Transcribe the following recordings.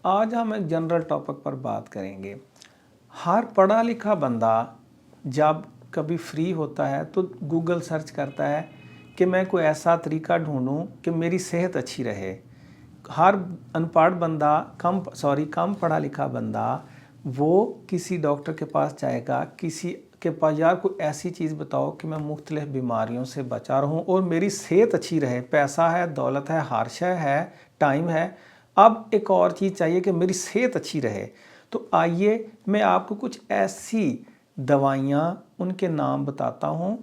آج ہم ایک جنرل ٹاپک پر بات کریں گے۔ ہر پڑھا لکھا بندہ جب کبھی فری ہوتا ہے تو گوگل سرچ کرتا ہے کہ میں کوئی ایسا طریقہ ڈھونڈوں کہ میری صحت اچھی رہے۔ ہر ان پڑھ بندہ کم پڑھا لکھا بندہ وہ کسی ڈاکٹر کے پاس جائے گا، کسی کے پاس یار کوئی ایسی چیز بتاؤ کہ میں مختلف بیماریوں سے بچا رہوں اور میری صحت اچھی رہے۔ پیسہ ہے، دولت ہے، ہر شے ہے، ٹائم ہے، اب ایک اور چیز چاہیے کہ میری صحت اچھی رہے۔ تو آئیے میں آپ کو کچھ ایسی دوائیاں ان کے نام بتاتا ہوں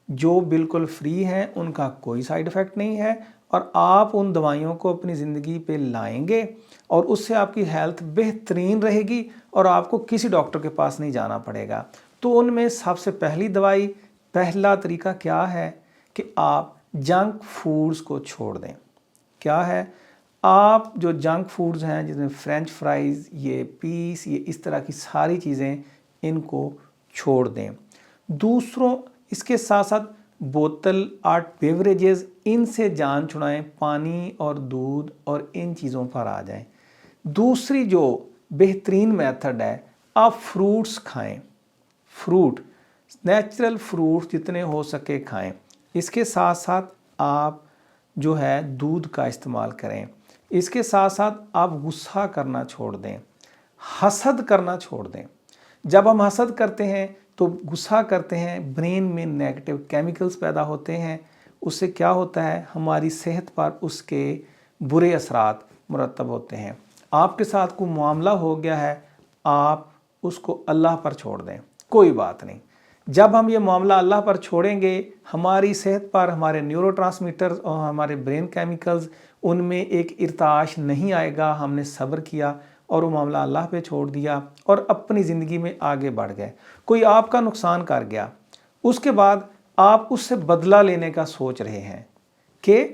جو بالکل فری ہیں، ان کا کوئی سائیڈ ایفیکٹ نہیں ہے، اور آپ ان دوائیوں کو اپنی زندگی پہ لائیں گے اور اس سے آپ کی ہیلتھ بہترین رہے گی اور آپ کو کسی ڈاکٹر کے پاس نہیں جانا پڑے گا۔ تو ان میں سب سے پہلی دوائی، پہلا طریقہ کیا ہے کہ آپ جنک فوڈز کو چھوڑ دیں۔ کیا ہے؟ آپ جو جنک فوڈز ہیں جس میں فرینچ فرائز، یہ پیس، یہ اس طرح کی ساری چیزیں، ان کو چھوڑ دیں۔ دوسروں اس کے ساتھ ساتھ بوتل آرٹ بیوریجز، ان سے جان چھڑائیں، پانی اور دودھ اور ان چیزوں پر آ جائیں۔ دوسری جو بہترین میتھڈ ہے، آپ فروٹس کھائیں۔ فروٹ، نیچرل فروٹ جتنے ہو سکے کھائیں۔ اس کے ساتھ ساتھ آپ جو ہے دودھ کا استعمال کریں۔ اس کے ساتھ ساتھ آپ غصہ کرنا چھوڑ دیں، حسد کرنا چھوڑ دیں۔ جب ہم حسد کرتے ہیں تو غصہ کرتے ہیں، برین میں نیگیٹو کیمیکلز پیدا ہوتے ہیں، اس سے کیا ہوتا ہے؟ ہماری صحت پر اس کے برے اثرات مرتب ہوتے ہیں۔ آپ کے ساتھ کوئی معاملہ ہو گیا ہے، آپ اس کو اللہ پر چھوڑ دیں، کوئی بات نہیں۔ جب ہم یہ معاملہ اللہ پر چھوڑیں گے، ہماری صحت پر ہمارے نیورو ٹرانسمیٹرز اور ہمارے برین کیمیکلز، ان میں ایک ارتعاش نہیں آئے گا۔ ہم نے صبر کیا اور وہ معاملہ اللہ پہ چھوڑ دیا اور اپنی زندگی میں آگے بڑھ گئے۔ کوئی آپ کا نقصان کر گیا، اس کے بعد آپ اس سے بدلہ لینے کا سوچ رہے ہیں کہ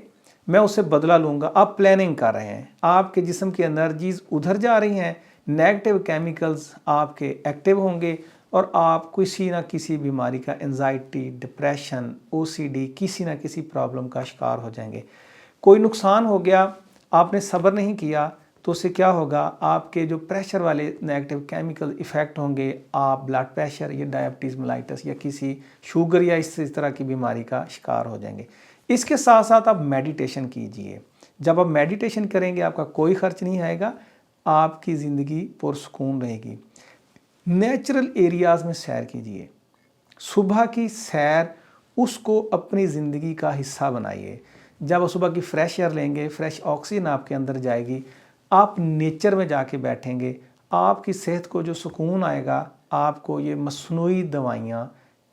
میں اس سے بدلہ لوں گا، آپ پلاننگ کر رہے ہیں، آپ کے جسم کی انرجیز ادھر جا رہی ہیں، نیگیٹو کیمیکلز آپ کے ایکٹیو ہوں گے اور آپ کسی نہ کسی بیماری کا، انزائٹی، ڈپریشن، OCD، کسی نہ کسی پرابلم کا شکار ہو جائیں گے۔ کوئی نقصان ہو گیا، آپ نے صبر نہیں کیا، تو اس سے کیا ہوگا؟ آپ کے جو پریشر والے نیگیٹو کیمیکل ایفیکٹ ہوں گے، آپ بلڈ پریشر یا ڈائبٹیز ملائٹس یا کسی شوگر یا اس طرح کی بیماری کا شکار ہو جائیں گے۔ اس کے ساتھ ساتھ آپ میڈیٹیشن کیجئے۔ جب آپ میڈیٹیشن کریں گے، آپ کا کوئی خرچ نہیں آئے گا، آپ کی زندگی پرسکون رہے گی۔ نیچرل ایریاز میں سیر کیجئے۔ صبح کی سیر، اس کو اپنی زندگی کا حصہ بنائیے۔ جب آپ صبح کی فریش ایئر لیں گے، فریش آکسیجن آپ کے اندر جائے گی، آپ نیچر میں جا کے بیٹھیں گے، آپ کی صحت کو جو سکون آئے گا، آپ کو یہ مصنوعی دوائیاں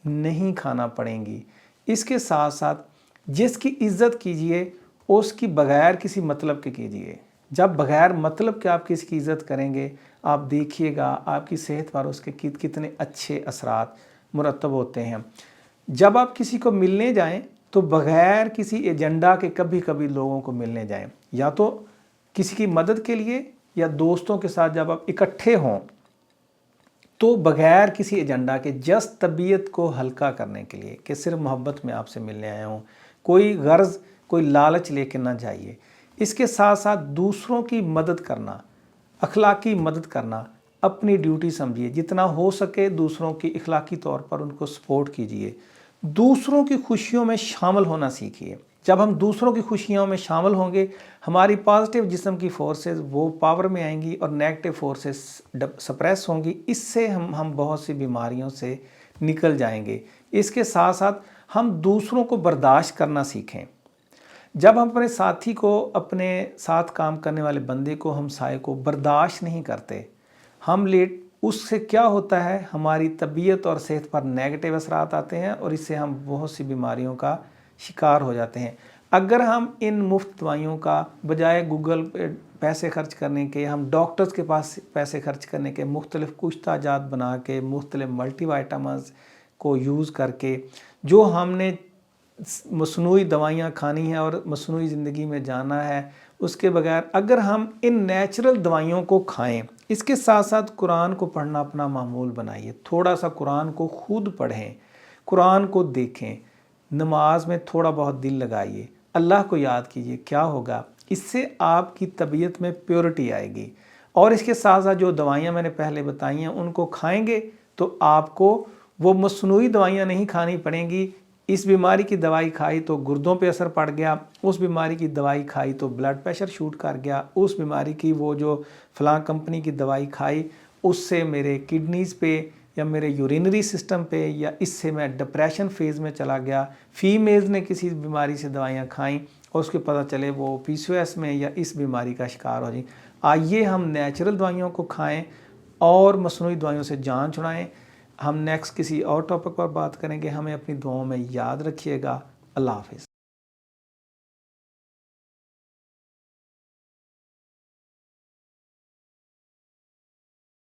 نہیں کھانا پڑیں گی۔ اس کے ساتھ ساتھ جس کی عزت کیجئے، اس کی بغیر کسی مطلب کے کیجئے۔ جب بغیر مطلب کے آپ کسی کی عزت کریں گے، آپ دیکھیے گا آپ کی صحت پر اس کے کتنے اچھے اثرات مرتب ہوتے ہیں۔ جب آپ کسی کو ملنے جائیں تو بغیر کسی ایجنڈا کے کبھی کبھی لوگوں کو ملنے جائیں، یا تو کسی کی مدد کے لیے یا دوستوں کے ساتھ جب آپ اکٹھے ہوں تو بغیر کسی ایجنڈا کے، جسٹ طبیعت کو ہلکا کرنے کے لیے کہ صرف محبت میں آپ سے ملنے آیا ہوں، کوئی غرض، کوئی لالچ لے کے نہ جائیے۔ اس کے ساتھ ساتھ دوسروں کی مدد کرنا، اخلاقی مدد کرنا اپنی ڈیوٹی سمجھیے۔ جتنا ہو سکے دوسروں کی اخلاقی طور پر ان کو سپورٹ کیجیے۔ دوسروں کی خوشیوں میں شامل ہونا سیکھیے۔ جب ہم دوسروں کی خوشیوں میں شامل ہوں گے، ہماری پازیٹیو جسم کی فورسز وہ پاور میں آئیں گی اور نیگیٹو فورسز سپریس ہوں گی۔ اس سے ہم بہت سی بیماریوں سے نکل جائیں گے۔ اس کے ساتھ ساتھ ہم دوسروں کو برداشت کرنا سیکھیں۔ جب ہم اپنے ساتھی کو، اپنے ساتھ کام کرنے والے بندے کو، ہمسائے کو برداشت نہیں کرتے، اس سے کیا ہوتا ہے؟ ہماری طبیعت اور صحت پر نیگیٹو اثرات آتے ہیں اور اس سے ہم بہت سی بیماریوں کا شکار ہو جاتے ہیں۔ اگر ہم ان مفت دوائیوں کا بجائے گوگل پہ پیسے خرچ کرنے کے، ہم ڈاکٹرز کے پاس پیسے خرچ کرنے کے، مختلف کشتہ جات بنا کے، مختلف ملٹی وائٹامنز کو یوز کر کے، جو ہم نے مصنوعی دوائیاں کھانی ہیں اور مصنوعی زندگی میں جانا ہے، اس کے بغیر اگر ہم ان نیچرل دوائیوں کو کھائیں، اس کے ساتھ ساتھ قرآن کو پڑھنا اپنا معمول بنائیے۔ تھوڑا سا قرآن کو خود پڑھیں، قرآن کو دیکھیں، نماز میں تھوڑا بہت دل لگائیے، اللہ کو یاد کیجئے۔ کیا ہوگا؟ اس سے آپ کی طبیعت میں پیورٹی آئے گی، اور اس کے ساتھ ساتھ جو دوائیاں میں نے پہلے بتائی ہیں ان کو کھائیں گے تو آپ کو وہ مصنوعی دوائیاں نہیں کھانی پڑیں گی. اس بیماری کی دوائی کھائی تو گردوں پہ اثر پڑ گیا, اس بیماری کی دوائی کھائی تو بلڈ پریشر شوٹ کر گیا, اس بیماری کی وہ جو فلاں کمپنی کی دوائی کھائی اس سے میرے کڈنیز پہ یا میرے یورینری سسٹم پہ, یا اس سے میں ڈپریشن فیز میں چلا گیا. فیمیلز نے کسی بیماری سے دوائیاں کھائیں اور اس کے پتہ چلے وہ PCOS میں یا اس بیماری کا شکار ہو جائیں. آئیے ہم نیچرل دوائیوں کو کھائیں اور مصنوعی دوائیوں سے جان چھڑائیں. ہم نیکسٹ کسی اور ٹاپک پر بات کریں گے. ہمیں اپنی دعاؤں میں یاد رکھیے گا. اللہ حافظ.